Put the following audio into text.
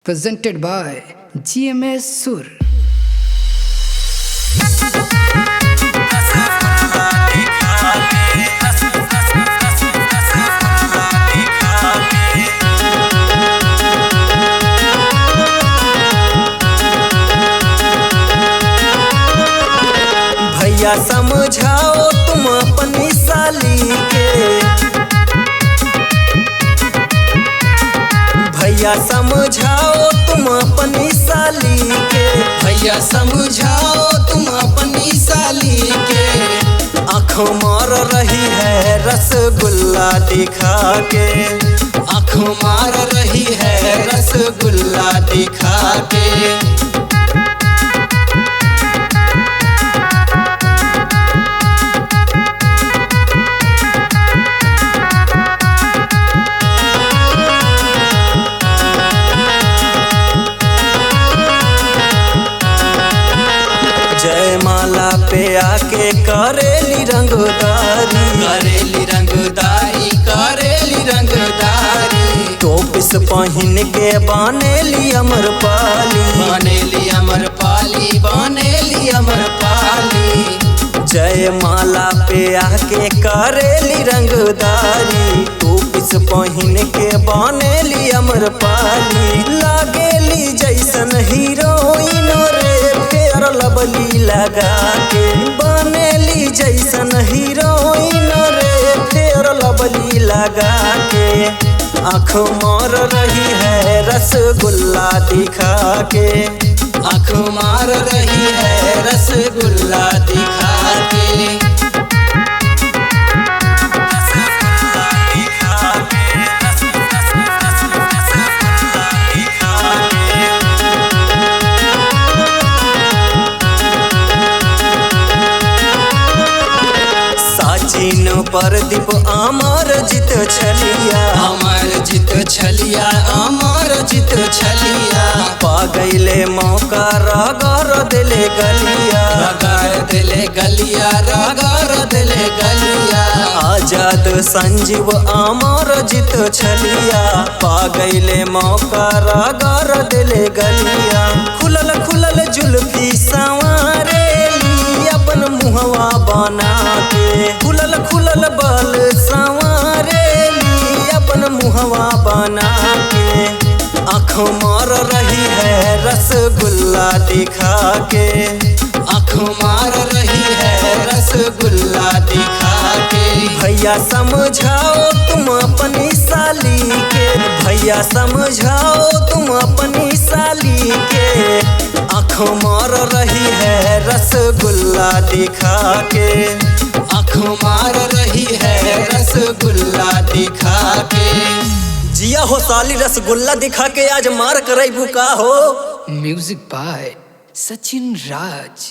presented by GMS Sur. भैया समझाओ तुम अपनी साली के, भैया समझाओ तुम अपनी साली के, भैया समझाओ तुम अपनी साली के। आँख मार रही है रसगुल्ला दिखा के, आँख मार रही है रसगुल्ला दिखा के। जयमाला पे आके करेली रंगदारी, करेली रंगदारी, करेली रंगदारी। टोपिस पहन के बनेली अमरपाली, बनेली अमरपाली, बनेली अमरपाली। जयमाला पे आके करेली रंगदारी, टोपिस पहन के बनेली अमरपाली। लागेली जैसन हीरोइन रे फेयर लवली लगा के, बनेली जैसन हीरोइन रे फेयर लवली लगा के। आँख मार रही है रसगुल्ला दिखा के, आँख मार रही है रसगुल्ला दिखा के। साचिन परदीप अमर जित छलिया, अमर जित छलिया, अमर जित छलिया। पागैले मौका रगड़ दिले गलिया, रगड़ दिले गलिया, रगड़ दिले गलिया। आजाद संजीव अमर जित छलिया, पागैले मौका रगड़ दिले गलिया। खुलल खुलल जुल्फी संवारेली अपन मुहवा बना के, खुलल खुलल बल संवारेली अपन मुहवा बना के। आँख मार रही है रसगुल्ला दिखा के, आँख मार रही है रसगुल्ला दिखा के। भैया समझाओ तुम अपनी साली के, भैया समझाओ तुम अपनी साली के। आँख मार रही है रसगुल्ला दिखा के, आँख मार रही है रसगुल्ला दिखा के। जिया हो साली रसगुल्ला दिखा के आज मार करई भूका हो। Music by Sachin Raj.